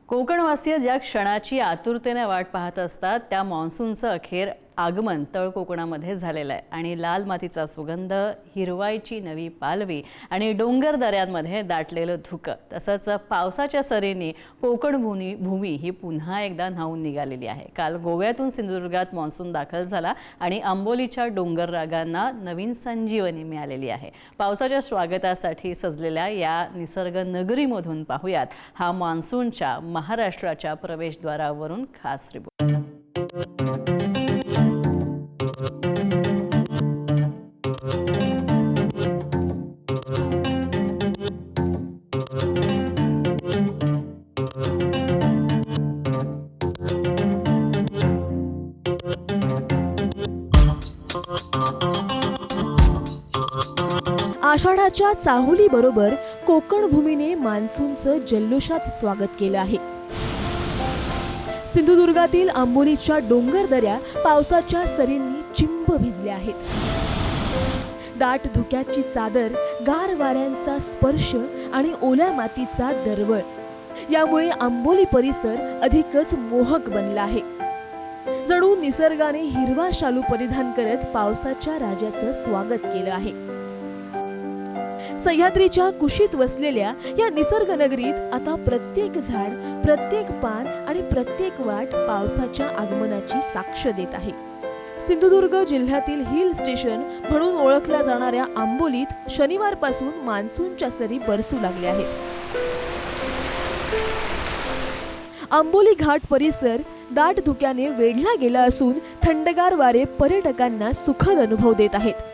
कोकणवासीय ज्या क्षणाची आतुरतेने वाट पाहत असतात त्या मान्सूनचं अखेर आगमन तळ कोकणामध्ये झालेलं आहे आणि लाल मातीचा सुगंध, हिरवाईची नवी पालवी आणि डोंगर दऱ्यांमध्ये दाटलेलं धुकं तसंच पावसाच्या सरींनी कोकण भूमी ही पुन्हा एकदा न्हाऊन निघालेली आहे। काल गोव्यातून सिंधुदुर्गात मान्सून दाखल झाला आणि आंबोलीच्या डोंगर रागांना नवीन संजीवनी मिळालेली आहे। पावसाच्या स्वागतासाठी सजलेल्या या निसर्ग नगरीमधून पाहूयात हा मान्सूनच्या महाराष्ट्राच्या प्रवेशद्वारावरून खास रिपोर्ट। आषाढाच्या चाहुली बरोबर कोकण भूमीने मान्सूनचं जल्लोषात स्वागत केलं आहे। सिंधुदुर्गातील आंबोलीच्या डोंगर दऱ्या पावसाच्या सरींनी चिंब भिजल्या आहेत। दाट धुक्याची चादर, गार वाऱ्यांचा स्पर्श आणि ओल्या मातीचा दरवळ यामुळे आंबोली परिसर अधिकच मोहक बनला आहे। जणू निसर्गाने हिरवा शालू परिधान करत पावसाच्या राजाचं स्वागत केलं आहे। सह्याद्रीच्या कुशीत वसलेल्या या निसर्ग नगरीत आता प्रत्येक झाड, प्रत्येक पान आणि प्रत्येक वाट पावसाच्या आगमनाची साक्ष देत आहे। सिंधुदुर्ग जिल्ह्यातील हिल स्टेशन म्हणून ओळखल्या जाणाऱ्या आंबोलीत शनिवारपासून मान्सूनच्या सरी बरसू लागल्या आहेत। आंबोली घाट परिसर दाट धुक्याने वेढला गेला असून थंडगार वारे पर्यटकांना सुखद अनुभव देत आहेत।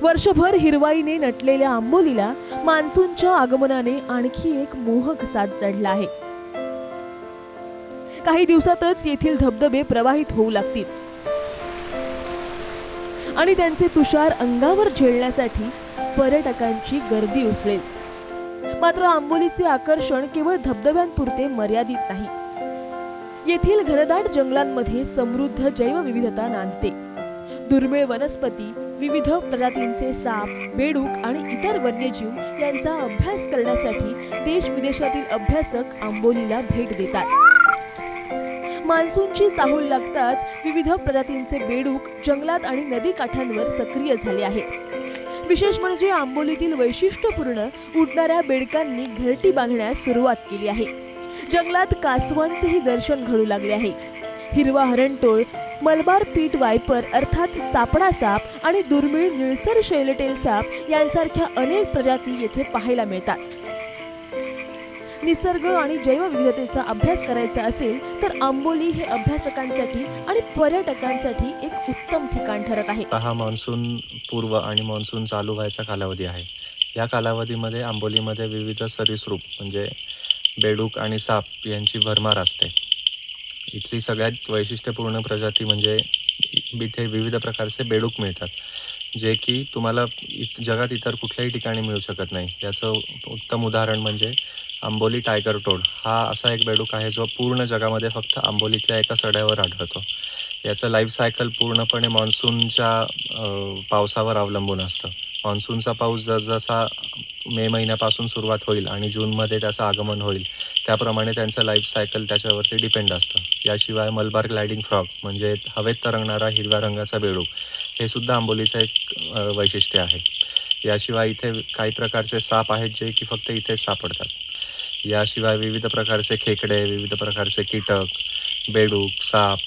वर्षभर हिरवाईने नटलेल्या आंबोलीला मान्सूनच्या आगमनाने आणखी एक मोहक साज चढला आहे। काही दिवसातच येथील धबधबे प्रवाहित होऊ लागतील आणि त्यांचे तुषार अंगावर झेलण्यासाठी पर्यटकांची गर्दी उसळेल। मात्र आंबोलीचे आकर्षण केवळ धबधब्यांपुरते मर्यादित नाही। येथील घनदाट जंगलांमध्ये समृद्ध जैवविविधता नांदते। दुर्मिळ वनस्पती, विविध प्रजातींचे साप, बेडूक आणि इतर वन्यजीव यांचा अभ्यास करण्यासाठी देश विदेशातील अभ्यासक आंबोलीला भेट देतात। मान्सूनची चाहूल लागताच विविध प्रजातींचे बेडूक जंगलात आणि नदी काठांवर सक्रिय झाले आहेत। विशेष म्हणजे आंबोलीतील वैशिष्ट्यपूर्ण उडणाऱ्या बेडकांनी घरटी बांधण्यास सुरुवात केली आहे। जंगलात कासवांचेही दर्शन घडू लागले आहे। हिरवा हरणटोळ, मलबार पीट वायपर अर्थात चापडा साप आणि दुर्मिळ निळसर शैलटेल साप यांसारख्या अनेक प्रजाती येथे पाहायला मिळतात। निसर्ग आणि जैवविविधतेचा अभ्यास करायचा असेल तर आंबोली हे अभ्यासकांसाठी आणि पर्यटकांसाठी एक उत्तम ठिकाण ठरत आहे। हा मान्सून पूर्व आणि मान्सून चालू व्हायचा कालावधी आहे। या कालावधीमध्ये आंबोलीमध्ये विविध सरीसृप म्हणजे बेडूक आणि साप यांची भरमार असते। इथली सगळ्यात वैशिष्ट्यपूर्ण प्रजाती म्हणजे इथे विविध प्रकारचे बेडूक मिळतात, जे की तुम्हाला जगात इतर कुठल्याही ठिकाणी मिळू शकत नाही। याचं उत्तम उदाहरण म्हणजे आंबोली टायगर टोड हा असा एक बेडूक आहे जो पूर्ण जगामध्ये फक्त आंबोलीतल्या एका सड्यावर आढळतो। याचं लाईफ सायकल पूर्णपणे मान्सूनच्या पावसावर अवलंबून असतं। मान्सूनचा पाऊस जसजसा मे महिन्यापासून सुरुवात होईल आणि जूनमध्ये त्याचं आगमन होईल त्याप्रमाणे त्यांचं लाईफ सायकल त्याच्यावरती डिपेंड असतं। याशिवाय मलबार ग्लायडिंग फ्रॉग म्हणजे हवेत तरंगणारा हिरव्या रंगाचा बेडूक हे सुद्धा आंबोलीचं एक वैशिष्ट्य आहे। याशिवाय इथे काही प्रकारचे साप आहेत जे की फक्त इथेच सापडतात। याशिवाय विविध प्रकारचे खेकडे, विविध प्रकारचे कीटक, बेडूक, साप,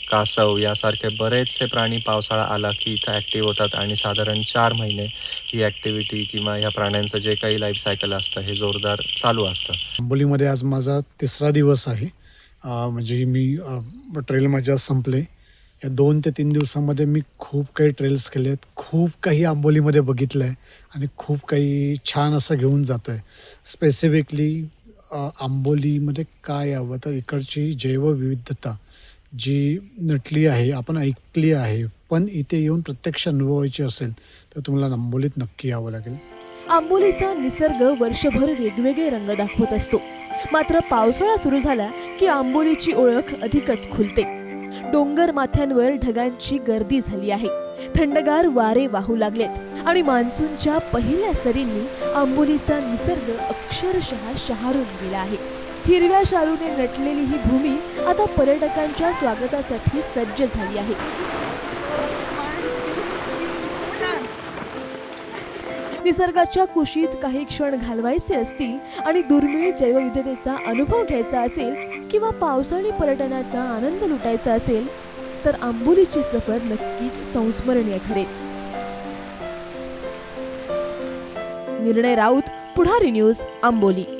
कासव यासारखे बरेचसे प्राणी पावसाळा आला की इथं ॲक्टिव्ह होतात आणि साधारण 4 महिने ही ॲक्टिव्हिटी किंवा ह्या प्राण्यांचं जे काही लाईफ सायकल असतं हे जोरदार चालू असतं। आंबोलीमध्ये आज माझा 3रा दिवस आहे। म्हणजे मी ट्रेल माझ्या संपले। या 2 ते 3 दिवसामध्ये मी खूप काही ट्रेल्स केले आहेत, खूप काही आंबोलीमध्ये बघितलं आहे आणि खूप काही छान असं घेऊन जातो आहे। स्पेसिफिकली आंबोलीमध्ये काय यावं तर इकडची जैवविविधता जी नटली आहे, आपण ऐकली आहे, पण इथे येऊन प्रत्यक्ष अनुभवायची असेल तर तुम्हाला आंबोलीत नक्की यावं लागेल। आंबोलीचा निसर्ग वर्षभर वेगवेगळे रंग दाखवत असतो, मात्र पावसाळा सुरू झाला की आंबोलीची ओळख अधिकच खुलते। डोंगर माथ्यांवर ढगांची गर्दी झाली आहे, थंडगार वारे वाहू लागलेत आणि मान्सूनच्या पहिल्या सरींनी आंबोलीचा निसर्ग अक्षरशः शहारून गेला आहे. हिरव्या शालूने नटलेली ही भूमी आता पर्यटकांच्या स्वागतासाठी सज्ज झाली आहे. निसर्गाच्या कुशीत काही क्षण घालवायचे असतील आणि दुर्मिळ जैवविविधतेचा अनुभव घ्यायचा असेल किंवा पावसाळी पर्यटनाचा आनंद लुटायचा असेल तर आंबोलीची सफर नक्कीच संस्मरणीय ठरेल. निर्णय राऊत, पुढारी न्यूज, आंबोली.